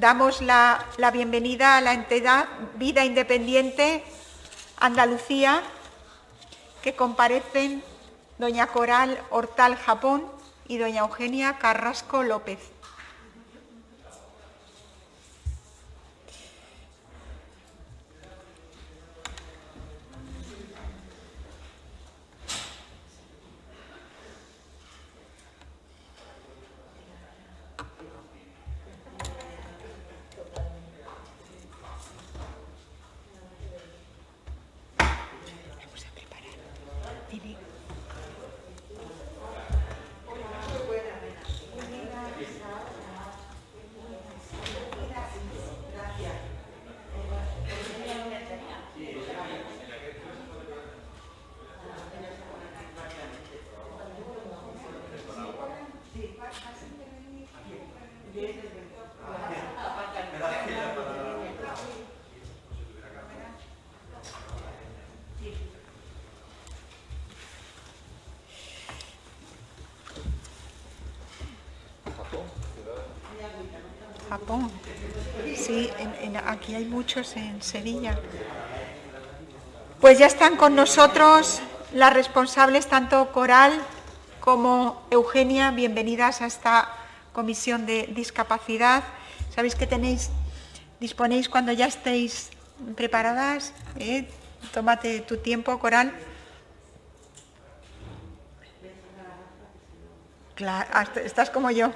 Damos la bienvenida a la entidad Vida Independiente Andalucía, que comparecen doña Coral Hortal Japón y doña Eugenia Carrasco López. Japón. Sí, aquí hay muchos en Sevilla. Pues ya están con nosotros las responsables, tanto Coral como Eugenia. Bienvenidas a esta comisión de discapacidad. Sabéis que disponéis cuando ya estéis preparadas. Tómate tu tiempo, Coral. Claro, estás como yo.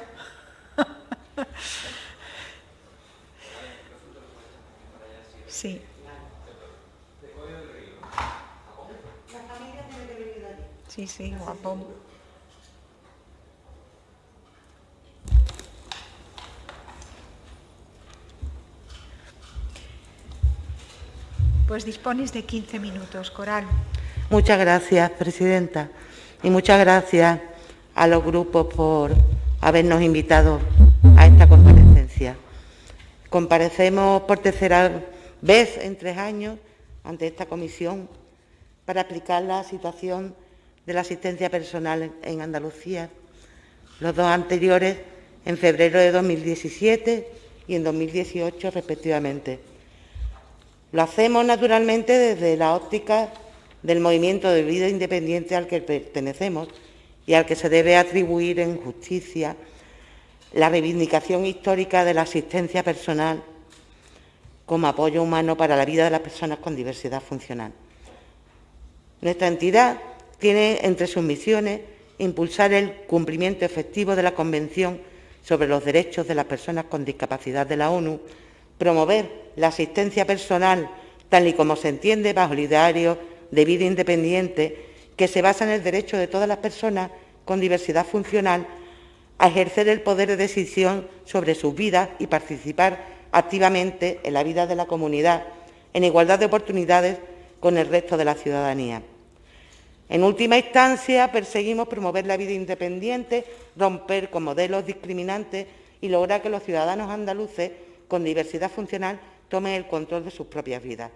Sí. Sí, guapo. Pues dispones de 15 minutos, Coral. Muchas gracias, presidenta, y muchas gracias a los grupos por habernos invitado a esta comparecencia. Comparecemos por tercera vez en 3 años ante esta comisión para explicar la situación de la asistencia personal en Andalucía. Los 2 anteriores en febrero de 2017 y en 2018 respectivamente. Lo hacemos naturalmente desde la óptica del movimiento de vida independiente al que pertenecemos y al que se debe atribuir en justicia la reivindicación histórica de la asistencia personal como apoyo humano para la vida de las personas con diversidad funcional. Nuestra entidad tiene entre sus misiones impulsar el cumplimiento efectivo de la Convención sobre los Derechos de las Personas con Discapacidad de la ONU, promover la asistencia personal tal y como se entiende bajo el ideario de vida independiente, que se basa en el derecho de todas las personas con diversidad funcional a ejercer el poder de decisión sobre sus vidas y participar activamente en la vida de la comunidad, en igualdad de oportunidades con el resto de la ciudadanía. En última instancia, perseguimos promover la vida independiente, romper con modelos discriminantes y lograr que los ciudadanos andaluces con diversidad funcional tomen el control de sus propias vidas.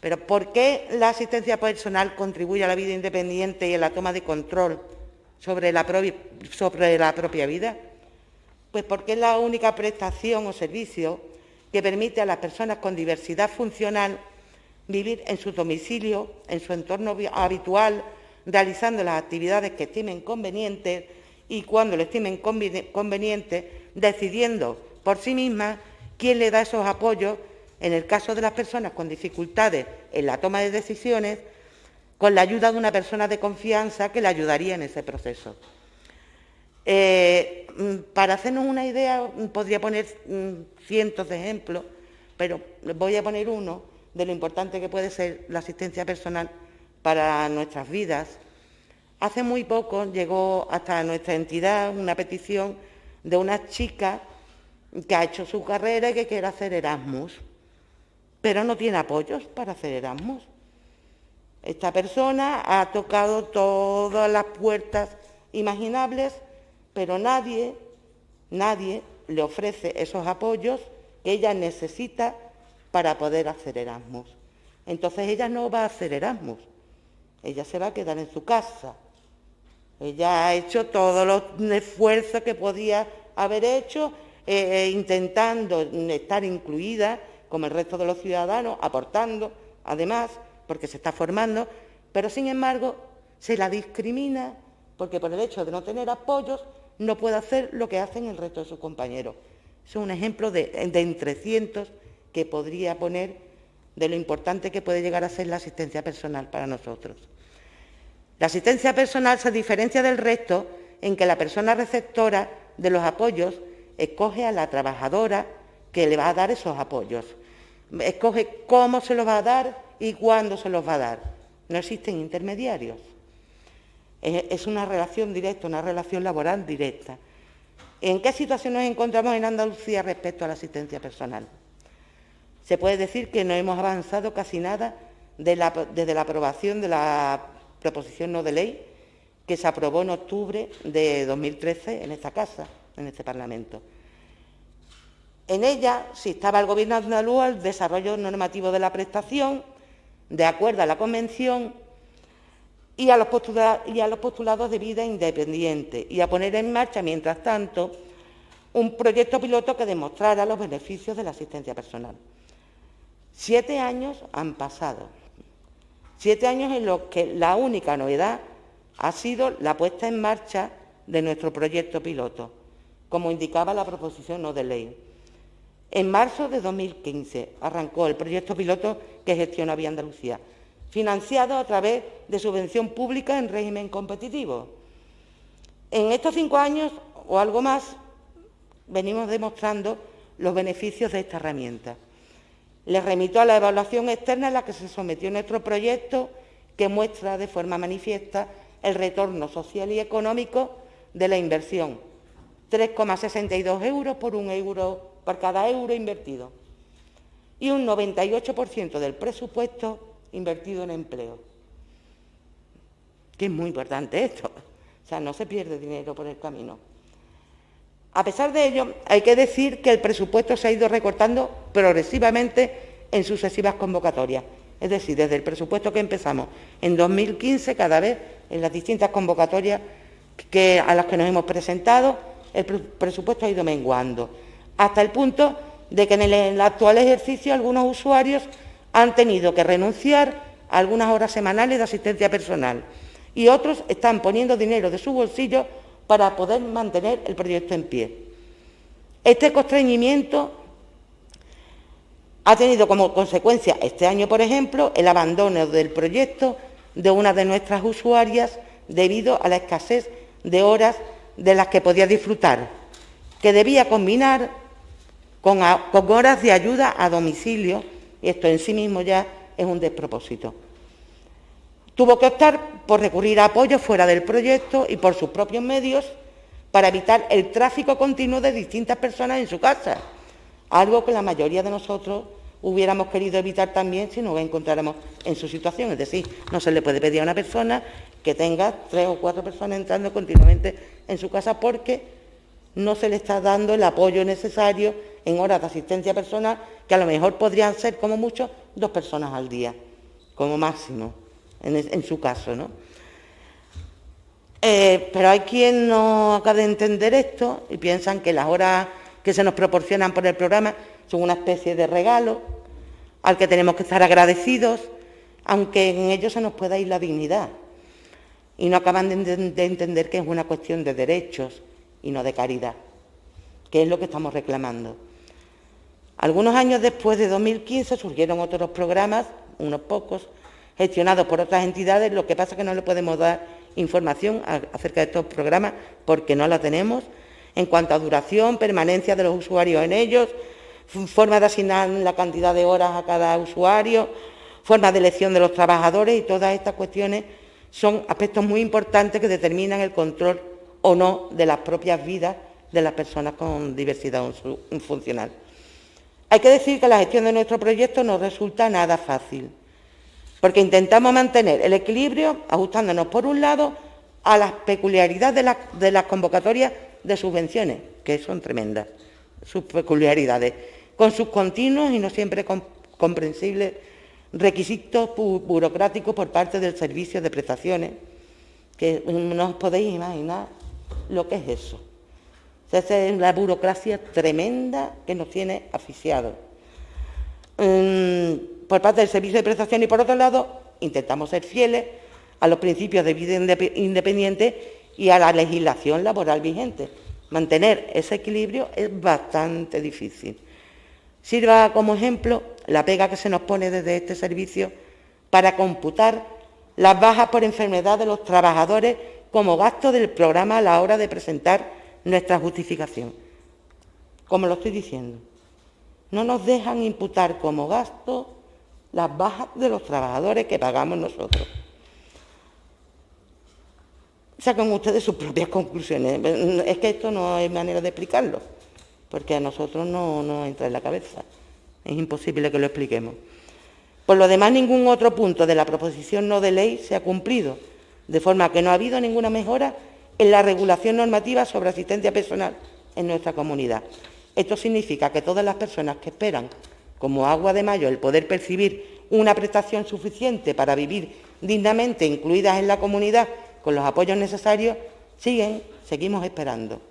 Pero ¿por qué la asistencia personal contribuye a la vida independiente y a la toma de control sobre la propia vida? Pues porque es la única prestación o servicio que permite a las personas con diversidad funcional vivir en su domicilio, en su entorno habitual, realizando las actividades que estimen convenientes y, cuando lo estimen conveniente, decidiendo por sí mismas quién le da esos apoyos, en el caso de las personas con dificultades en la toma de decisiones, con la ayuda de una persona de confianza que le ayudaría en ese proceso. Para hacernos una idea, podría poner cientos de ejemplos, pero voy a poner uno de lo importante que puede ser la asistencia personal para nuestras vidas. Hace muy poco llegó hasta nuestra entidad una petición de una chica que ha hecho su carrera y que quiere hacer Erasmus, pero no tiene apoyos para hacer Erasmus. Esta persona ha tocado todas las puertas imaginables, pero nadie le ofrece esos apoyos que ella necesita para poder hacer Erasmus. Entonces ella no va a hacer Erasmus, ella se va a quedar en su casa. Ella ha hecho todos los esfuerzos que podía haber hecho, intentando estar incluida como el resto de los ciudadanos, aportando, además, porque se está formando, pero sin embargo se la discrimina porque por el hecho de no tener apoyos no puede hacer lo que hacen el resto de sus compañeros. Es un ejemplo de entre cientos que podría poner de lo importante que puede llegar a ser la asistencia personal para nosotros. La asistencia personal se diferencia del resto en que la persona receptora de los apoyos escoge a la trabajadora que le va a dar esos apoyos. Escoge cómo se los va a dar y cuándo se los va a dar. No existen intermediarios. Es una relación directa, una relación laboral directa. ¿En qué situación nos encontramos en Andalucía respecto a la asistencia personal? Se puede decir que no hemos avanzado casi nada desde la aprobación de la proposición no de ley que se aprobó en octubre de 2013 en esta casa, en este Parlamento. En ella se instaba al Gobierno andaluz al desarrollo normativo de la prestación, de acuerdo a la Convención, y a los postulados de vida independiente, y a poner en marcha, mientras tanto, un proyecto piloto que demostrara los beneficios de la asistencia personal. 7 años han pasado. 7 años en los que la única novedad ha sido la puesta en marcha de nuestro proyecto piloto, como indicaba la proposición no de ley. En marzo de 2015 arrancó el proyecto piloto que gestiona Vía Andalucía, financiado a través de subvención pública en régimen competitivo. En estos 5 años o algo más venimos demostrando los beneficios de esta herramienta. Les remito a la evaluación externa a la que se sometió nuestro proyecto, que muestra de forma manifiesta el retorno social y económico de la inversión. 3,62 euros por cada euro invertido. Y un 98% del presupuesto invertido en empleo. Que es muy importante esto. O sea, no se pierde dinero por el camino. A pesar de ello, hay que decir que el presupuesto se ha ido recortando progresivamente en sucesivas convocatorias. Es decir, desde el presupuesto que empezamos en 2015, cada vez en las distintas convocatorias a las que nos hemos presentado, el presupuesto ha ido menguando, hasta el punto de que en el actual ejercicio algunos usuarios han tenido que renunciar a algunas horas semanales de asistencia personal y otros están poniendo dinero de su bolsillo para poder mantener el proyecto en pie. Este constreñimiento ha tenido como consecuencia este año, por ejemplo, el abandono del proyecto de una de nuestras usuarias debido a la escasez de horas de las que podía disfrutar, que debía combinar con horas de ayuda a domicilio, y esto en sí mismo ya es un despropósito. Tuvo que optar por recurrir a apoyos fuera del proyecto y por sus propios medios para evitar el tráfico continuo de distintas personas en su casa, algo que la mayoría de nosotros hubiéramos querido evitar también si nos encontráramos en su situación. Es decir, no se le puede pedir a una persona que tenga 3 o 4 personas entrando continuamente en su casa porque no se le está dando el apoyo necesario en horas de asistencia personal, que a lo mejor podrían ser como mucho 2 personas al día, como máximo, en su caso, ¿no? Pero hay quien no acaba de entender esto y piensan que las horas que se nos proporcionan por el programa son una especie de regalo al que tenemos que estar agradecidos, aunque en ello se nos pueda ir la dignidad. Y no acaban de entender que es una cuestión de derechos y no de caridad, que es lo que estamos reclamando. Algunos años después de 2015 surgieron otros programas, unos pocos, gestionados por otras entidades. Lo que pasa es que no le podemos dar información acerca de estos programas porque no la tenemos, en cuanto a duración, permanencia de los usuarios en ellos, forma de asignar la cantidad de horas a cada usuario, forma de elección de los trabajadores, y todas estas cuestiones son aspectos muy importantes que determinan el control o no de las propias vidas de las personas con diversidad funcional. Hay que decir que la gestión de nuestro proyecto no resulta nada fácil, porque intentamos mantener el equilibrio ajustándonos, por un lado, a las peculiaridades de las convocatorias de subvenciones, que son tremendas, sus peculiaridades, con sus continuos y no siempre comprensibles requisitos burocráticos por parte del servicio de prestaciones, que no os podéis imaginar lo que es eso. Esa es una burocracia tremenda que nos tiene asfixiados. Por parte del Servicio de Prestación y, por otro lado, intentamos ser fieles a los principios de vida independiente y a la legislación laboral vigente. Mantener ese equilibrio es bastante difícil. Sirva como ejemplo la pega que se nos pone desde este servicio para computar las bajas por enfermedad de los trabajadores como gasto del programa a la hora de presentar nuestra justificación. Como lo estoy diciendo, no nos dejan imputar como gasto las bajas de los trabajadores que pagamos nosotros. Sacan ustedes sus propias conclusiones. Es que esto no hay manera de explicarlo, porque a nosotros no nos entra en la cabeza. Es imposible que lo expliquemos. Por lo demás, ningún otro punto de la proposición no de ley se ha cumplido, de forma que no ha habido ninguna mejora en la regulación normativa sobre asistencia personal en nuestra comunidad. Esto significa que todas las personas que esperan, como agua de mayo, el poder percibir una prestación suficiente para vivir dignamente, incluidas en la comunidad, con los apoyos necesarios, seguimos esperando.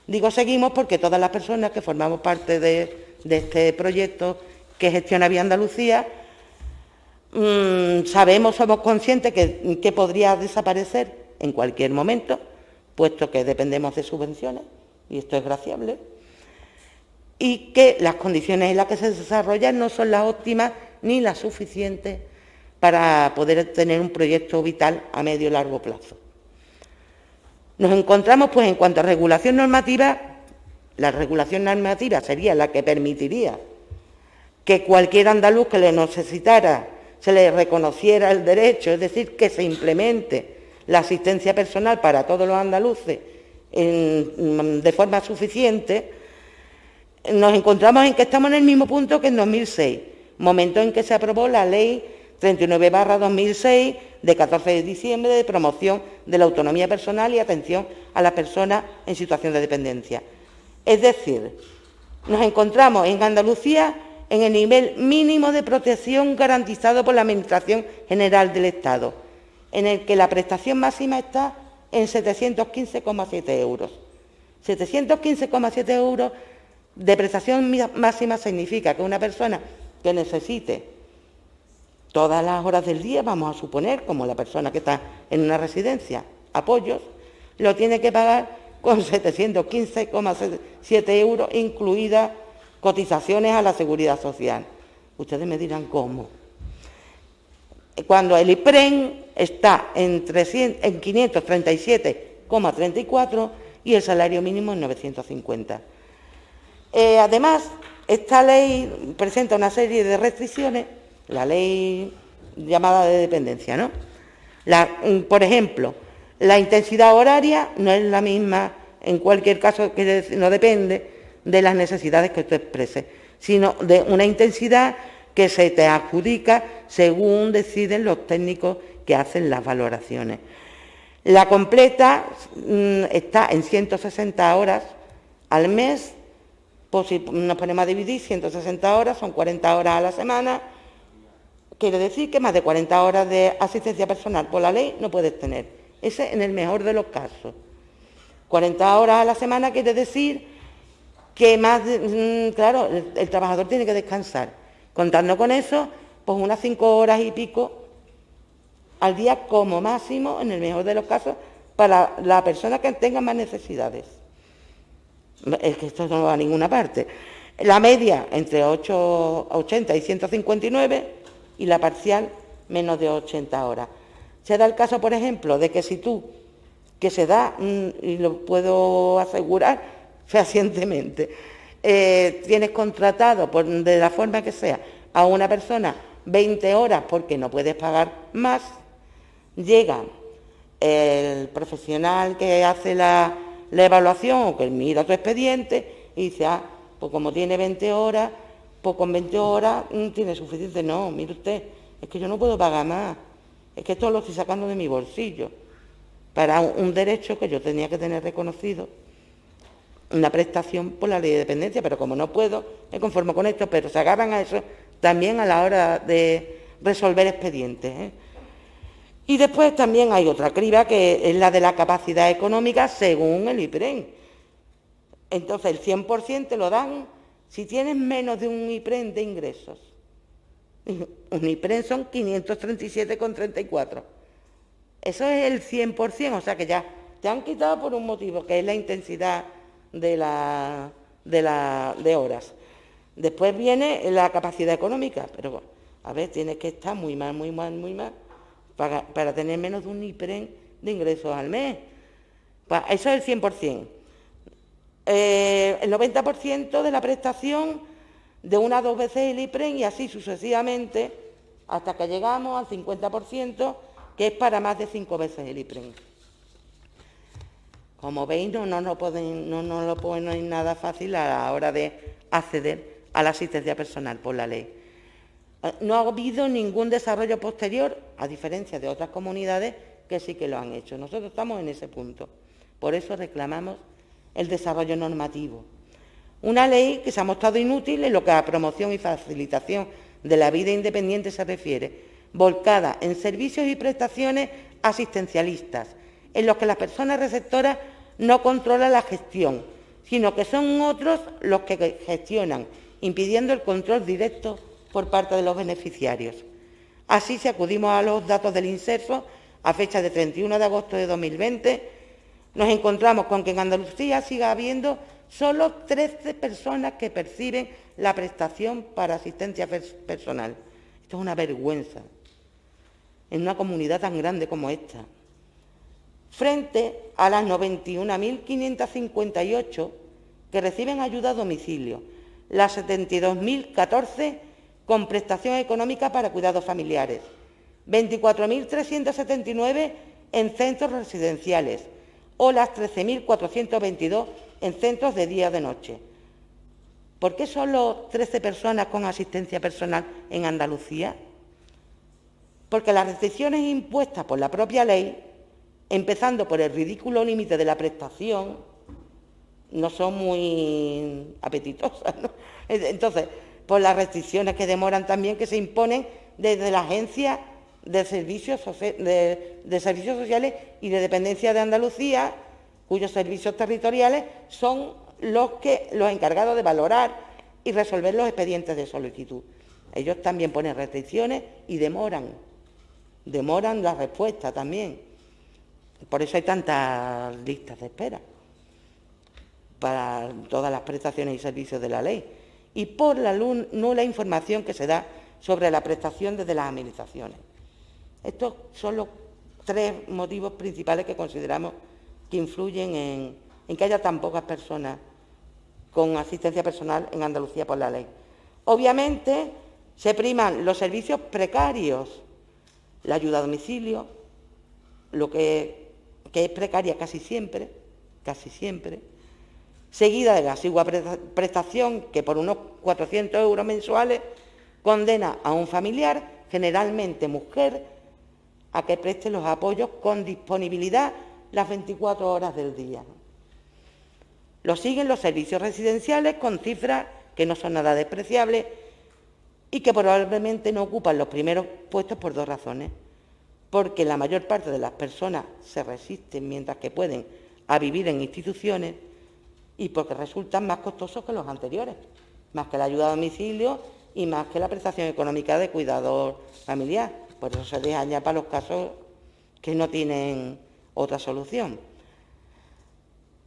Digo seguimos porque todas las personas que formamos parte de este proyecto que gestiona Vía Andalucía, somos conscientes que podría desaparecer en cualquier momento, puesto que dependemos de subvenciones, y esto es graciable, y que las condiciones en las que se desarrollan no son las óptimas ni las suficientes para poder tener un proyecto vital a medio y largo plazo. Nos encontramos, pues, en cuanto a regulación normativa, la regulación normativa sería la que permitiría que cualquier andaluz que le necesitara se le reconociera el derecho, es decir, que se implemente la asistencia personal para todos los andaluces de forma suficiente. Nos encontramos en que estamos en el mismo punto que en 2006, momento en que se aprobó la Ley 39/2006 de 14 de diciembre de promoción de la autonomía personal y atención a las personas en situación de dependencia. Es decir, nos encontramos en Andalucía en el nivel mínimo de protección garantizado por la Administración General del Estado, en el que la prestación máxima está en 715,7 euros. 715,7 euros de prestación máxima significa que una persona que necesite todas las horas del día, vamos a suponer, como la persona que está en una residencia, apoyos, lo tiene que pagar con 715,7 euros, incluidas cotizaciones a la Seguridad Social. Ustedes me dirán cómo. Cuando el IPREN está en 537,34 y el salario mínimo en 950. Además, esta ley presenta una serie de restricciones, la ley llamada de dependencia, ¿no? Por ejemplo, la intensidad horaria no es la misma en cualquier caso, que no depende de las necesidades que tú expreses, sino de una intensidad que se te adjudica según deciden los técnicos que hacen las valoraciones. La completa está en 160 horas al mes, pues si nos ponemos a dividir 160 horas, son 40 horas a la semana, quiere decir que más de 40 horas de asistencia personal por la ley no puedes tener. Ese en el mejor de los casos. 40 horas a la semana quiere decir que claro, el trabajador tiene que descansar. Contando con eso, pues unas 5 horas y pico al día como máximo, en el mejor de los casos, para la persona que tenga más necesidades. Es que esto no va a ninguna parte. La media entre 80 y 159 y la parcial menos de 80 horas. Se da el caso, por ejemplo, de que si tú, que se da, y lo puedo asegurar fehacientemente, tienes contratado, de la forma que sea, a una persona 20 horas porque no puedes pagar más, llega el profesional que hace la evaluación o que mira tu expediente y dice, pues como tiene 20 horas, pues con 20 horas tiene suficiente. No, mire usted, es que yo no puedo pagar más, es que esto lo estoy sacando de mi bolsillo para un derecho que yo tenía que tener reconocido, una prestación por la ley de dependencia, pero como no puedo, me conformo con esto, pero se agarran a eso también a la hora de resolver expedientes, ¿eh? Y después también hay otra criba, que es la de la capacidad económica según el IPREN. Entonces, el 100% te lo dan si tienes menos de un IPREN de ingresos. Un IPREN son 537,34. Eso es el 100%, o sea que ya te han quitado por un motivo, que es la intensidad de horas. Después viene la capacidad económica, pero a ver, tienes que estar muy mal para tener menos de un IPREN de ingresos al mes. Eso es el 100%. El 90% de la prestación de 1 a 2 veces el IPREN y así sucesivamente hasta que llegamos al 50%, que es para más de 5 veces el IPREN. Como veis, no lo ponen nada fácil a la hora de acceder a la asistencia personal por la ley. No ha habido ningún desarrollo posterior, a diferencia de otras comunidades que sí que lo han hecho. Nosotros estamos en ese punto. Por eso reclamamos el desarrollo normativo. Una ley que se ha mostrado inútil en lo que a promoción y facilitación de la vida independiente se refiere, volcada en servicios y prestaciones asistencialistas, en los que las personas receptoras no controlan la gestión, sino que son otros los que gestionan, impidiendo el control directo por parte de los beneficiarios. Así, si acudimos a los datos del Inserso, a fecha de 31 de agosto de 2020, nos encontramos con que en Andalucía siga habiendo solo 13 personas que perciben la prestación para asistencia personal. Esto es una vergüenza en una comunidad tan grande como esta, frente a las 91.558 que reciben ayuda a domicilio, las 72.014 con prestación económica para cuidados familiares, 24.379 en centros residenciales o las 13.422 en centros de día o de noche. ¿Por qué solo 13 personas con asistencia personal en Andalucía? Porque las restricciones impuestas por la propia ley, empezando por el ridículo límite de la prestación, no son muy apetitosas, ¿no? Entonces, por las restricciones que demoran también, que se imponen desde la Agencia de Servicios Sociales y de Dependencia de Andalucía, cuyos servicios territoriales son los encargados de valorar y resolver los expedientes de solicitud. Ellos también ponen restricciones y demoran la respuesta también. Por eso hay tantas listas de espera para todas las prestaciones y servicios de la ley, y por la nula información que se da sobre la prestación desde las administraciones. Estos son los 3 motivos principales que consideramos que influyen en que haya tan pocas personas con asistencia personal en Andalucía por la ley. Obviamente, se priman los servicios precarios, la ayuda a domicilio, lo que es precaria casi siempre, seguida de la exigua prestación que por unos 400 euros mensuales condena a un familiar, generalmente mujer, a que preste los apoyos con disponibilidad las 24 horas del día. Lo siguen los servicios residenciales con cifras que no son nada despreciables y que probablemente no ocupan los primeros puestos por 2 razones. Porque la mayor parte de las personas se resisten mientras que pueden a vivir en instituciones y porque resultan más costosos que los anteriores, más que la ayuda a domicilio y más que la prestación económica de cuidador familiar. Por eso se deja ya para los casos que no tienen otra solución.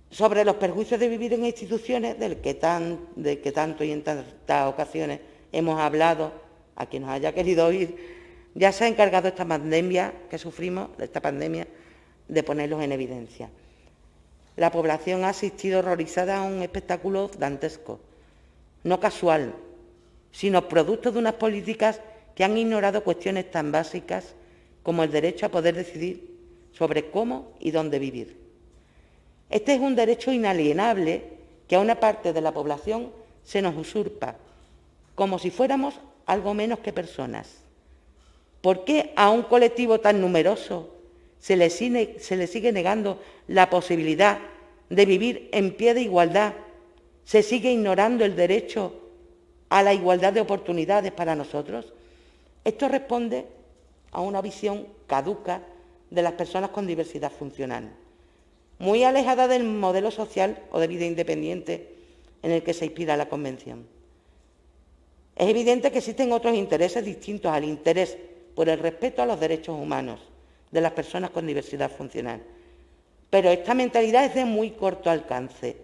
Sobre los perjuicios de vivir en instituciones, del que tanto y en tantas ocasiones hemos hablado, a quien nos haya querido oír, ya se ha encargado esta pandemia que sufrimos, de ponerlos en evidencia. La población ha asistido horrorizada a un espectáculo dantesco, no casual, sino producto de unas políticas que han ignorado cuestiones tan básicas como el derecho a poder decidir sobre cómo y dónde vivir. Este es un derecho inalienable que a una parte de la población se nos usurpa, como si fuéramos algo menos que personas. ¿Por qué a un colectivo tan numeroso se le sigue negando la posibilidad de vivir en pie de igualdad? ¿Se sigue ignorando el derecho a la igualdad de oportunidades para nosotros? Esto responde a una visión caduca de las personas con diversidad funcional. muy alejada del modelo social o de vida independiente en el que se inspira la Convención. Es evidente que existen otros intereses distintos al interés por el respeto a los derechos humanos de las personas con diversidad funcional. Pero esta mentalidad es de muy corto alcance,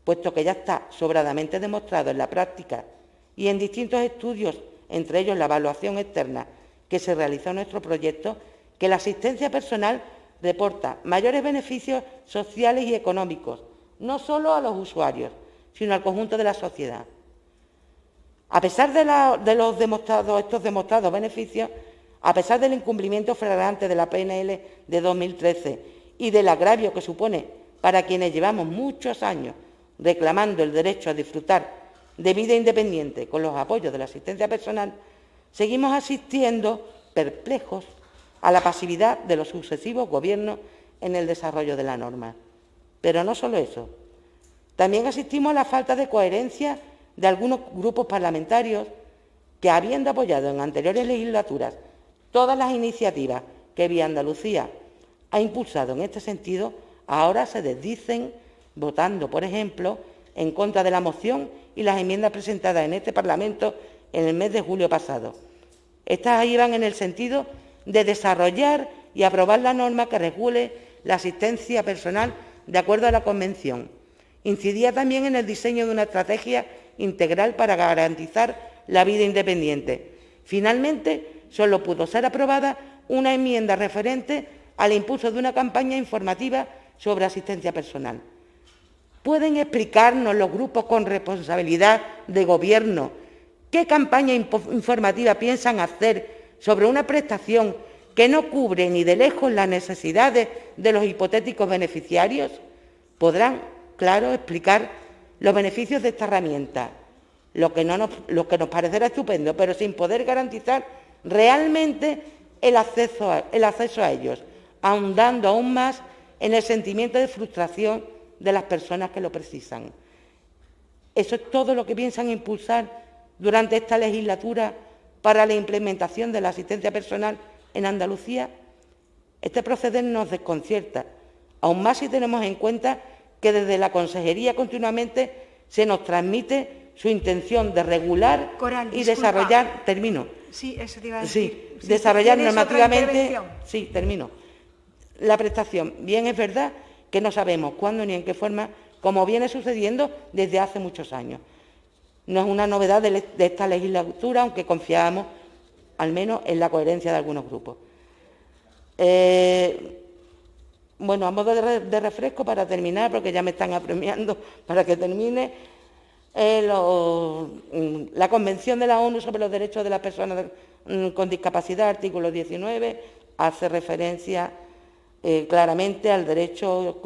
puesto que ya está sobradamente demostrado en la práctica y en distintos estudios, entre ellos la evaluación externa que se realizó en nuestro proyecto, que la asistencia personal reporta mayores beneficios sociales y económicos, no solo a los usuarios, sino al conjunto de la sociedad. A pesar de estos demostrados beneficios, a pesar del incumplimiento flagrante de la PNL de 2013 y del agravio que supone para quienes llevamos muchos años reclamando el derecho a disfrutar de vida independiente con los apoyos de la asistencia personal, seguimos asistiendo perplejos a la pasividad de los sucesivos gobiernos en el desarrollo de la norma. Pero no solo eso, también asistimos a la falta de coherencia de algunos grupos parlamentarios que, habiendo apoyado en anteriores legislaturas todas las iniciativas que Vía Andalucía ha impulsado en este sentido, ahora se desdicen votando, por ejemplo, en contra de la moción y las enmiendas presentadas en este Parlamento en el mes de julio pasado. Estas iban en el sentido de desarrollar y aprobar la norma que regule la asistencia personal de acuerdo a la Convención. Incidía también en el diseño de una estrategia integral para garantizar la vida independiente. Finalmente, solo pudo ser aprobada una enmienda referente al impulso de una campaña informativa sobre asistencia personal. ¿Pueden explicarnos los grupos con responsabilidad de Gobierno qué campaña informativa piensan hacer sobre una prestación que no cubre ni de lejos las necesidades de los hipotéticos beneficiarios? Podrán, claro, explicar los beneficios de esta herramienta, lo que nos parecerá estupendo, pero sin poder garantizar realmente el acceso a ellos, ahondando aún más en el sentimiento de frustración de las personas que lo precisan. Eso es todo lo que piensan impulsar durante esta legislatura para la implementación de la asistencia personal en Andalucía. Este proceder nos desconcierta, aún más si tenemos en cuenta que desde la Consejería continuamente se nos transmite su intención de regular Coral, y desarrollar, Sí, eso te iba a decir. Sí, desarrollar normativamente, intervención. La prestación. Bien, es verdad que no sabemos cuándo ni en qué forma, como viene sucediendo desde hace muchos años. No es una novedad de esta legislatura, aunque confiábamos al menos en la coherencia de algunos grupos. Bueno, a modo de refresco, para terminar, porque ya me están apremiando para que termine, la Convención de la ONU sobre los Derechos de las Personas con Discapacidad, artículo 19, hace referencia claramente al derecho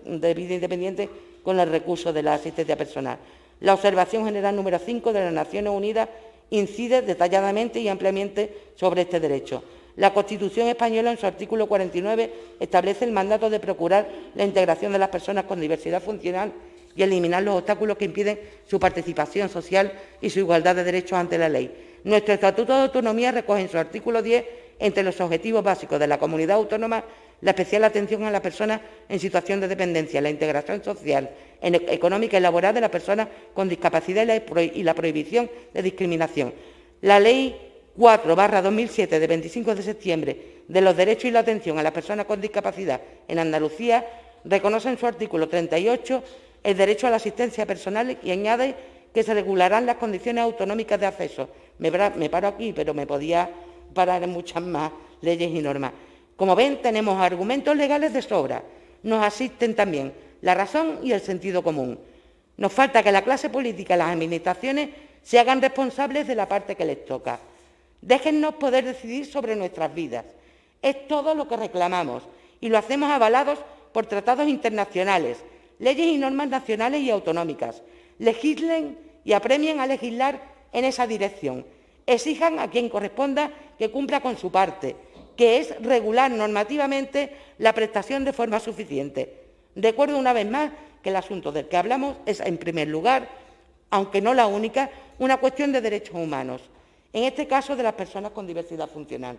de vida independiente con el recurso de la asistencia personal. La observación general número 5 de las Naciones Unidas incide detalladamente y ampliamente sobre este derecho. La Constitución española, en su artículo 49, establece el mandato de procurar la integración de las personas con diversidad funcional y eliminar los obstáculos que impiden su participación social y su igualdad de derechos ante la ley. Nuestro Estatuto de Autonomía recoge en su artículo 10, entre los objetivos básicos de la comunidad autónoma, la especial atención a las personas en situación de dependencia, la integración social, económica y laboral de las personas con discapacidad y la prohibición de discriminación. La Ley 4/2007 de 25 de septiembre de los derechos y la atención a las personas con discapacidad en Andalucía reconoce en su artículo 38 el derecho a la asistencia personal y añade que se regularán las condiciones autonómicas de acceso. Me paro aquí, pero me podía parar en muchas más leyes y normas. Como ven, tenemos argumentos legales de sobra. Nos asisten también la razón y el sentido común. Nos falta que la clase política y las administraciones se hagan responsables de la parte que les toca. Déjennos poder decidir sobre nuestras vidas. Es todo lo que reclamamos y lo hacemos avalados por tratados internacionales, leyes y normas nacionales y autonómicas. Legislen y apremien a legislar en esa dirección. Exijan a quien corresponda que cumpla con su parte, que es regular normativamente la prestación de forma suficiente. Recuerdo una vez más que el asunto del que hablamos es, en primer lugar, aunque no la única, una cuestión de derechos humanos, en este caso de las personas con diversidad funcional.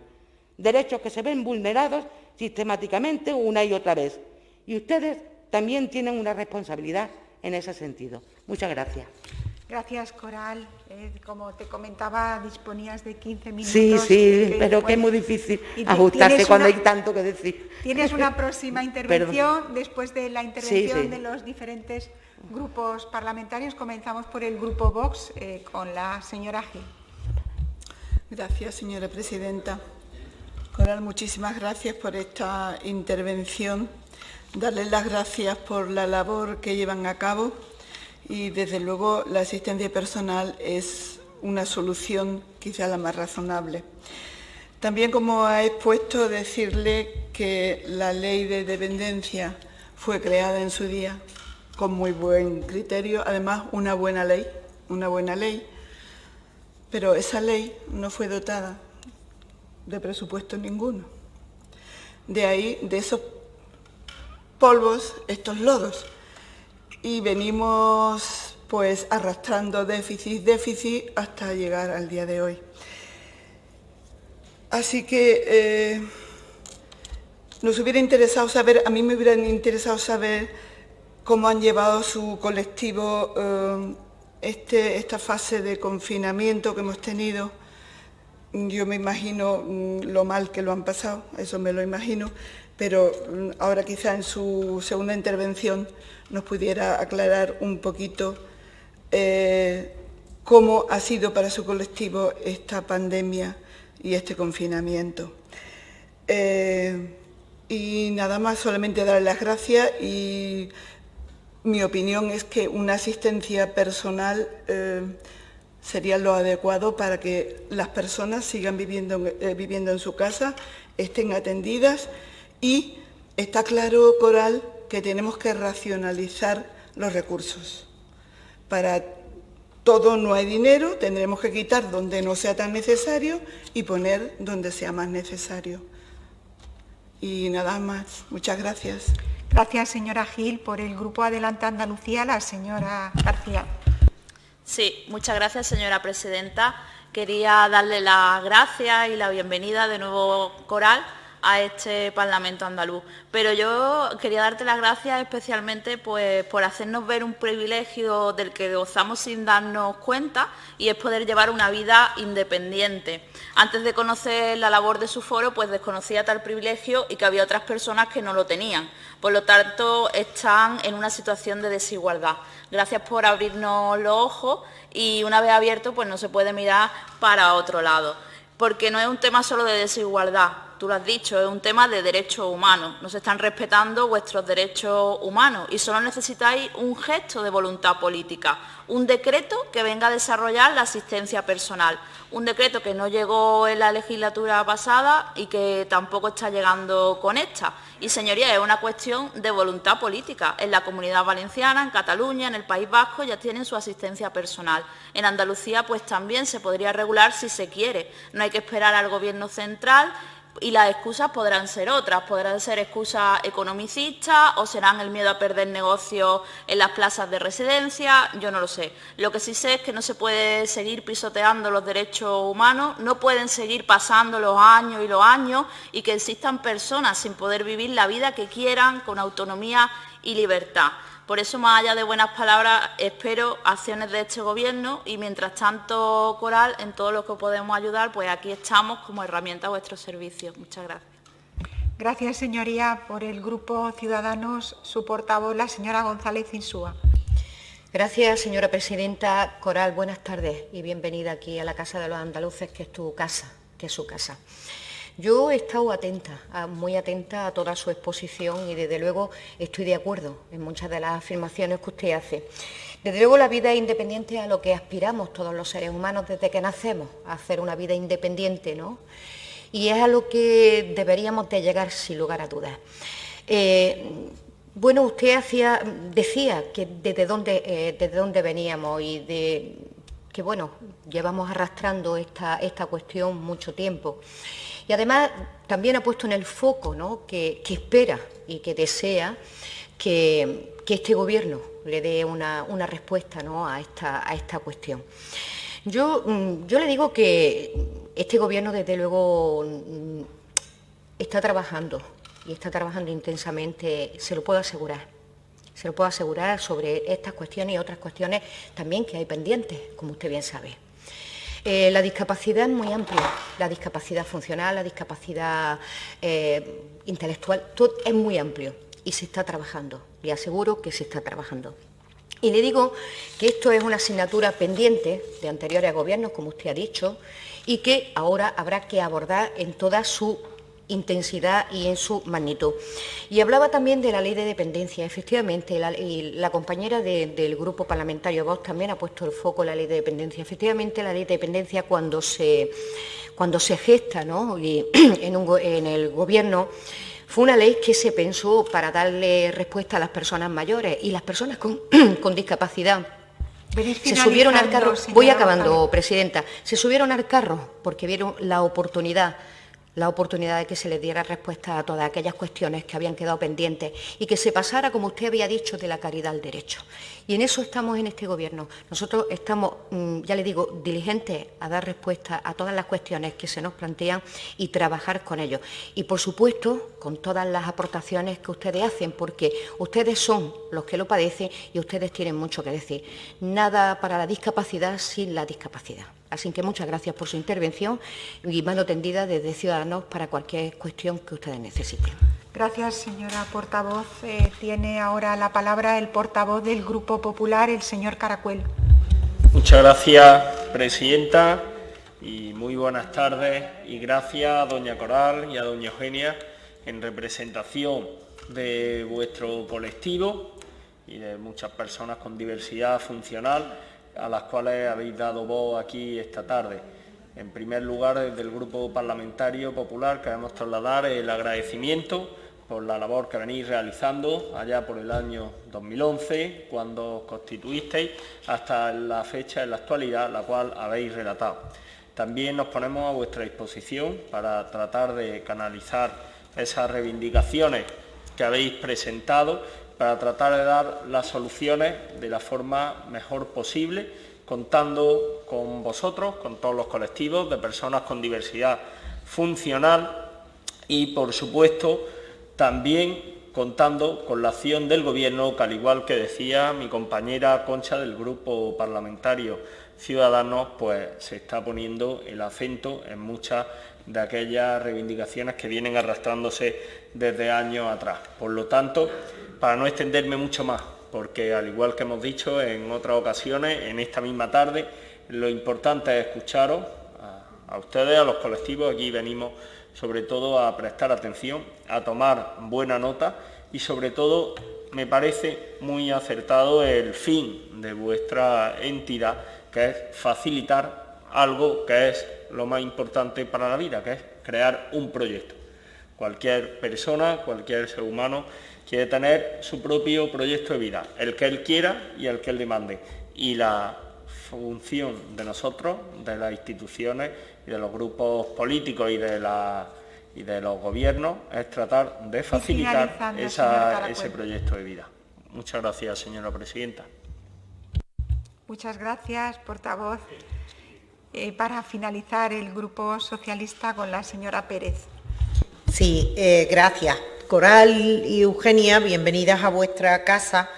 Derechos que se ven vulnerados sistemáticamente una y otra vez. Y ustedes también tienen una responsabilidad en ese sentido. Muchas gracias. Gracias, Coral. Como te comentaba, disponías de 15 minutos. Sí, pero que es muy difícil ajustarse cuando hay tanto que decir. Tienes una próxima intervención después de la intervención de los diferentes grupos parlamentarios. Comenzamos por el Grupo Vox con la señora Gil. Gracias, señora presidenta. Coral, muchísimas gracias por esta intervención. Darles las gracias por la labor que llevan a cabo y, desde luego, la asistencia personal es una solución quizá la más razonable. También, como ha expuesto, decirle que la ley de dependencia fue creada en su día con muy buen criterio, además una buena ley, pero esa ley no fue dotada de presupuesto ninguno. De ahí, de esos polvos, estos lodos. Y venimos pues arrastrando déficit hasta llegar al día de hoy. Así que nos hubiera interesado saber, a mí me hubiera interesado saber cómo han llevado su colectivo esta fase de confinamiento que hemos tenido. Yo me imagino lo mal que lo han pasado, eso me lo imagino, pero ahora quizá en su segunda intervención nos pudiera aclarar un poquito cómo ha sido para su colectivo esta pandemia y este confinamiento. Y nada más, solamente darle las gracias, y mi opinión es que una asistencia personal sería lo adecuado para que las personas sigan viviendo en su casa, estén atendidas, y está claro, Coral, que tenemos que racionalizar los recursos. Para todo no hay dinero, tendremos que quitar donde no sea tan necesario y poner donde sea más necesario. Y nada más. Muchas gracias. Gracias, señora Gil. Por el Grupo Adelante Andalucía, la señora García. Sí, muchas gracias, señora presidenta. Quería darle las gracias y la bienvenida de nuevo, Coral, a este Parlamento andaluz. Pero yo quería darte las gracias especialmente pues, por hacernos ver un privilegio del que gozamos sin darnos cuenta, y es poder llevar una vida independiente. Antes de conocer la labor de su foro, pues desconocía tal privilegio y que había otras personas que no lo tenían. Por lo tanto, están en una situación de desigualdad. Gracias por abrirnos los ojos, y una vez abierto, pues no se puede mirar para otro lado. Porque no es un tema solo de desigualdad, tú lo has dicho, es un tema de derechos humanos. No se están respetando vuestros derechos humanos y solo necesitáis un gesto de voluntad política, un decreto que venga a desarrollar la asistencia personal, un decreto que no llegó en la legislatura pasada y que tampoco está llegando con esta. Y, señorías, es una cuestión de voluntad política. En la Comunidad Valenciana, en Cataluña, en el País Vasco ya tienen su asistencia personal. En Andalucía pues también se podría regular si se quiere. No hay que esperar al Gobierno central, y las excusas podrán ser otras, podrán ser excusas economicistas o serán el miedo a perder negocios en las plazas de residencia, yo no lo sé. Lo que sí sé es que no se puede seguir pisoteando los derechos humanos, no pueden seguir pasando los años y los años y que existan personas sin poder vivir la vida que quieran con autonomía y libertad. Por eso, más allá de buenas palabras, espero acciones de este Gobierno y, mientras tanto, Coral, en todo lo que podemos ayudar, pues aquí estamos como herramienta a vuestros servicios. Muchas gracias. Gracias, señoría. Por el Grupo Ciudadanos, su portavoz, la señora González Insúa. Gracias, señora presidenta. Coral, buenas tardes y bienvenida aquí a la Casa de los Andaluces, que es tu casa, que es su casa. Yo he estado atenta, muy atenta a toda su exposición, y desde luego estoy de acuerdo en muchas de las afirmaciones que usted hace. Desde luego la vida independiente es a lo que aspiramos todos los seres humanos desde que nacemos, a hacer una vida independiente, ¿no? Y es a lo que deberíamos de llegar sin lugar a dudas. Bueno, usted decía que desde dónde veníamos y que bueno, llevamos arrastrando esta cuestión mucho tiempo. Y además también ha puesto en el foco, ¿no?, que espera y que desea que este Gobierno le dé una respuesta, ¿no?, a esta cuestión. Yo le digo que este Gobierno, desde luego, está trabajando, y está trabajando intensamente, se lo puedo asegurar, se lo puedo asegurar, sobre estas cuestiones y otras cuestiones también que hay pendientes, como usted bien sabe. La discapacidad es muy amplia, la discapacidad funcional, la discapacidad intelectual, todo es muy amplio y se está trabajando, le aseguro que se está trabajando. Y le digo que esto es una asignatura pendiente de anteriores gobiernos, como usted ha dicho, y que ahora habrá que abordar en toda su intensidad y en su magnitud. Y hablaba también de la ley de dependencia. Efectivamente, la compañera del grupo parlamentario Vox también ha puesto el foco en la ley de dependencia. Efectivamente, la ley de dependencia cuando se gesta, ¿no?, y en el Gobierno, fue una ley que se pensó para darle respuesta a las personas mayores y las personas con discapacidad. Se subieron al carro, voy acabando, Presidenta, se subieron al carro porque vieron la oportunidad de que se les diera respuesta a todas aquellas cuestiones que habían quedado pendientes y que se pasara, como usted había dicho, de la caridad al derecho. Y en eso estamos en este Gobierno. Nosotros estamos, ya le digo, diligentes a dar respuesta a todas las cuestiones que se nos plantean y trabajar con ellos. Y, por supuesto, con todas las aportaciones que ustedes hacen, porque ustedes son los que lo padecen y ustedes tienen mucho que decir. Nada para la discapacidad sin la discapacidad. Así que muchas gracias por su intervención y mano tendida desde Ciudadanos para cualquier cuestión que ustedes necesiten. Gracias, señora portavoz. Tiene ahora la palabra el portavoz del Grupo Popular, el señor Caracuel. Muchas gracias, presidenta, y muy buenas tardes. Y gracias a doña Coral y a doña Eugenia en representación de vuestro colectivo y de muchas personas con diversidad funcional a las cuales habéis dado voz aquí esta tarde. En primer lugar, desde el Grupo Parlamentario Popular queremos trasladar el agradecimiento por la labor que venís realizando allá por el año 2011, cuando os constituisteis, hasta la fecha en la actualidad, la cual habéis relatado. También nos ponemos a vuestra disposición para tratar de canalizar esas reivindicaciones que habéis presentado, para tratar de dar las soluciones de la forma mejor posible, contando con vosotros, con todos los colectivos de personas con diversidad funcional y, por supuesto, también contando con la acción del Gobierno, que, al igual que decía mi compañera Concha del Grupo Parlamentario Ciudadanos, pues se está poniendo el acento en muchas de aquellas reivindicaciones que vienen arrastrándose desde años atrás. Por lo tanto, para no extenderme mucho más, porque al igual que hemos dicho en otras ocasiones, en esta misma tarde, lo importante es escucharos a ustedes, a los colectivos. Aquí venimos sobre todo a prestar atención, a tomar buena nota y sobre todo me parece muy acertado el fin de vuestra entidad, que es facilitar algo que es lo más importante para la vida, que es crear un proyecto. Cualquier persona, cualquier ser humano quiere tener su propio proyecto de vida, el que él quiera y el que él demande. Y la función de nosotros, de las instituciones y de los grupos políticos y de los gobiernos, es tratar de facilitar ese proyecto de vida. Muchas gracias, señora presidenta. Muchas gracias, portavoz. Para finalizar, el Grupo Socialista con la señora Pérez. Sí, gracias. Coral y Eugenia, bienvenidas a vuestra casa.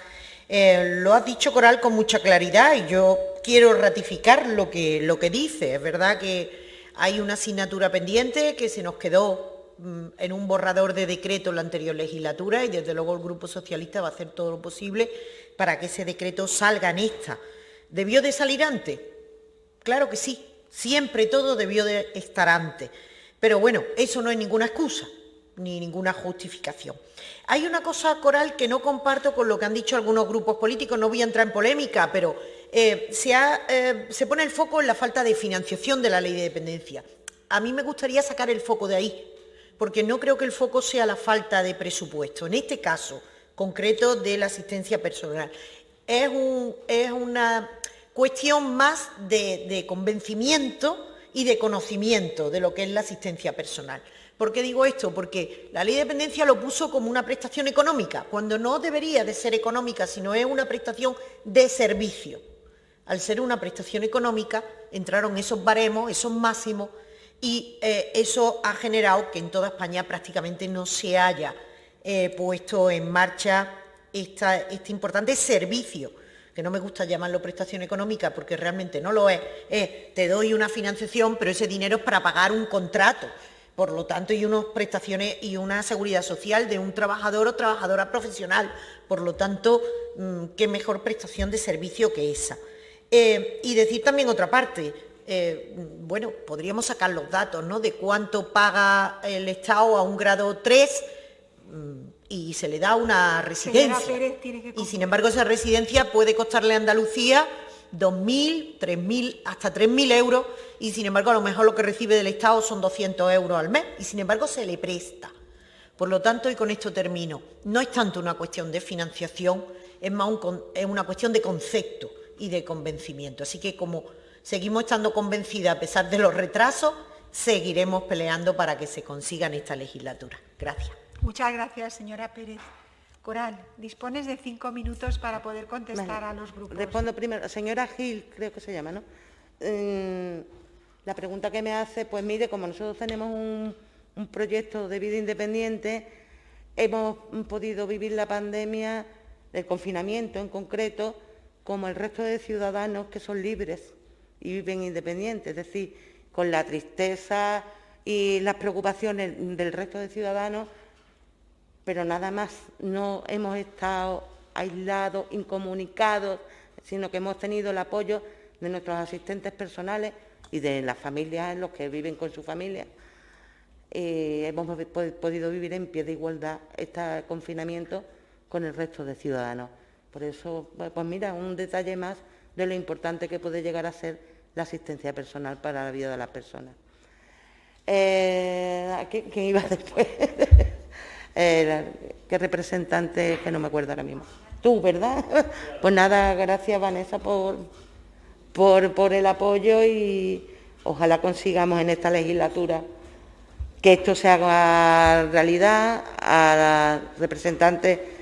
Lo has dicho, Coral, con mucha claridad y yo quiero ratificar lo que dice. Es verdad que hay una asignatura pendiente que se nos quedó en un borrador de decreto en la anterior legislatura y desde luego el Grupo Socialista va a hacer todo lo posible para que ese decreto salga en esta. ¿Debió de salir antes? Claro que sí, siempre todo debió de estar antes. Pero bueno, eso no es ninguna excusa ni ninguna justificación. Hay una cosa, Coral, que no comparto con lo que han dicho algunos grupos políticos, no voy a entrar en polémica, pero se pone el foco en la falta de financiación de la ley de dependencia. A mí me gustaría sacar el foco de ahí, porque no creo que el foco sea la falta de presupuesto. En este caso concreto de la asistencia personal, es una cuestión más de convencimiento y de conocimiento de lo que es la asistencia personal. ¿Por qué digo esto? Porque la ley de dependencia lo puso como una prestación económica, cuando no debería de ser económica, sino es una prestación de servicio. Al ser una prestación económica, entraron esos baremos, esos máximos, y eso ha generado que en toda España prácticamente no se haya puesto en marcha este importante servicio, que no me gusta llamarlo prestación económica porque realmente no lo es, te doy una financiación, pero ese dinero es para pagar un contrato. Por lo tanto, y unas prestaciones y una seguridad social de un trabajador o trabajadora profesional. Por lo tanto, qué mejor prestación de servicio que esa. Y decir también otra parte, bueno, podríamos sacar los datos, ¿no?, de cuánto paga el Estado a un grado 3 y se le da una residencia. Pérez tiene que... Y sin embargo, esa residencia puede costarle a Andalucía 2.000, 3.000, hasta 3.000 euros, y sin embargo a lo mejor lo que recibe del Estado son 200 euros al mes, y sin embargo se le presta. Por lo tanto, y con esto termino, no es tanto una cuestión de financiación, es más es una cuestión de concepto y de convencimiento. Así que como seguimos estando convencidas a pesar de los retrasos, seguiremos peleando para que se consiga en esta legislatura. Gracias. Muchas gracias, señora Pérez. Coral, dispones de 5 minutos para poder contestar a los grupos. Respondo primero. Señora Gil, creo que se llama, ¿no? La pregunta que me hace, pues mire, como nosotros tenemos un proyecto de vida independiente, hemos podido vivir la pandemia, el confinamiento en concreto, como el resto de ciudadanos que son libres y viven independientes, es decir, con la tristeza y las preocupaciones del resto de ciudadanos, pero nada más. No hemos estado aislados, incomunicados, sino que hemos tenido el apoyo de nuestros asistentes personales y de las familias en los que viven con su familia. Hemos podido vivir en pie de igualdad este confinamiento con el resto de ciudadanos. Por eso, pues mira, un detalle más de lo importante que puede llegar a ser la asistencia personal para la vida de las personas. ¿Quién iba después? ¿Qué representante? Que no me acuerdo ahora mismo. Tú, ¿verdad? Pues nada, gracias Vanessa por el apoyo, y ojalá consigamos en esta legislatura que esto se haga realidad. A la representante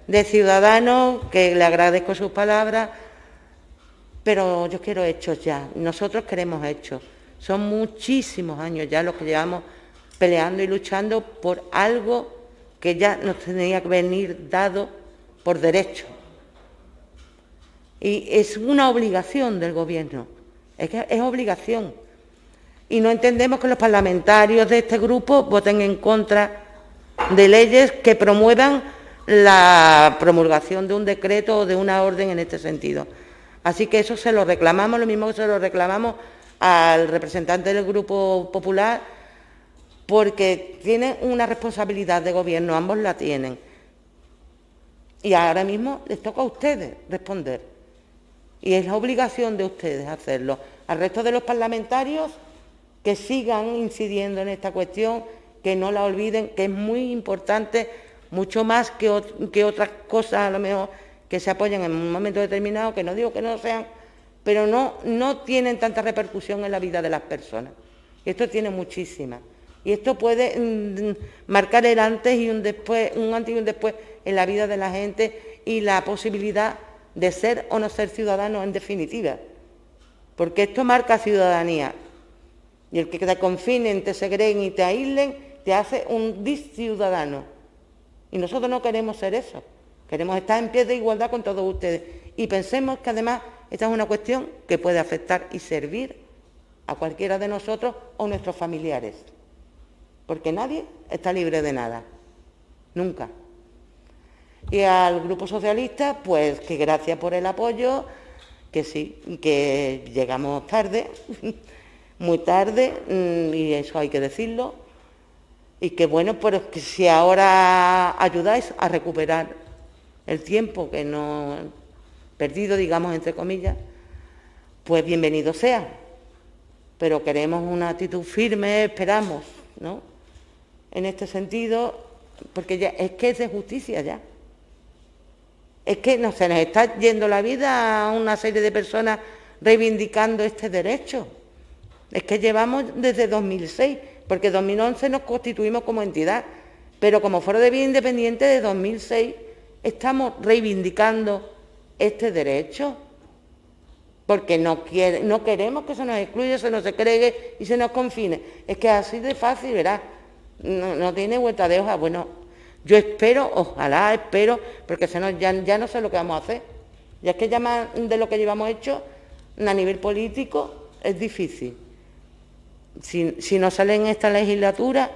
de Ciudadanos, que le agradezco sus palabras, pero yo quiero hechos ya. Nosotros queremos hechos. Son muchísimos años ya los que llevamos peleando y luchando por algo que ya nos tenía que venir dado por derecho. Y es una obligación del Gobierno, es que es obligación. Y no entendemos que los parlamentarios de este grupo voten en contra de leyes que promuevan la promulgación de un decreto o de una orden en este sentido. Así que eso se lo reclamamos, lo mismo que se lo reclamamos al representante del Grupo Popular, porque tienen una responsabilidad de gobierno, ambos la tienen. Y ahora mismo les toca a ustedes responder. Y es la obligación de ustedes hacerlo. Al resto de los parlamentarios, que sigan incidiendo en esta cuestión, que no la olviden, que es muy importante, mucho más que otras cosas a lo mejor que se apoyan en un momento determinado, que no digo que no sean, pero no tienen tanta repercusión en la vida de las personas. Esto tiene muchísima. Y esto puede marcar el antes y un después, un antes y un después en la vida de la gente, y la posibilidad de ser o no ser ciudadanos en definitiva. Porque esto marca ciudadanía. Y el que te confinen, te segreguen y te aíslen, te hace un disciudadano. Y nosotros no queremos ser eso. Queremos estar en pie de igualdad con todos ustedes. Y pensemos que además esta es una cuestión que puede afectar y servir a cualquiera de nosotros o nuestros familiares. Porque nadie está libre de nada, nunca. Y al Grupo Socialista, pues que gracias por el apoyo, que sí, que llegamos tarde, muy tarde, y eso hay que decirlo, y que bueno, pues que si ahora ayudáis a recuperar el tiempo que no perdido, digamos, entre comillas, pues bienvenido sea. Pero queremos una actitud firme, esperamos, ¿no?, en este sentido, porque ya es que es de justicia ya. Es que no se nos está yendo la vida a una serie de personas reivindicando este derecho. Es que llevamos desde 2006, porque en 2011 nos constituimos como entidad, pero como Foro de Vida Independiente de 2006 estamos reivindicando este derecho, porque no queremos que se nos excluya, se nos segregue y se nos confine. Es que así de fácil, verás. No tiene vuelta de hoja. Bueno, Yo espero, ojalá, espero, porque ya no sé lo que vamos a hacer. Ya es que ya más de lo que llevamos hecho a nivel político es difícil. Si no sale en esta legislatura,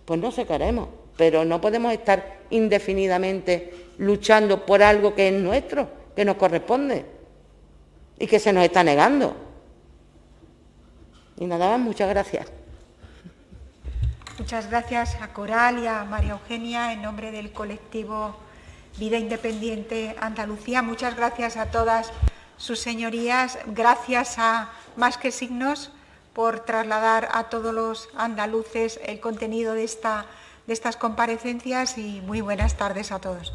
pues no sé qué haremos, pero no podemos estar indefinidamente luchando por algo que es nuestro, que nos corresponde y que se nos está negando. Y nada más, muchas gracias. Muchas gracias a Coral y a María Eugenia en nombre del colectivo Vida Independiente Andalucía. Muchas gracias a todas sus señorías. Gracias a Más que Signos por trasladar a todos los andaluces el contenido de estas comparecencias y muy buenas tardes a todos.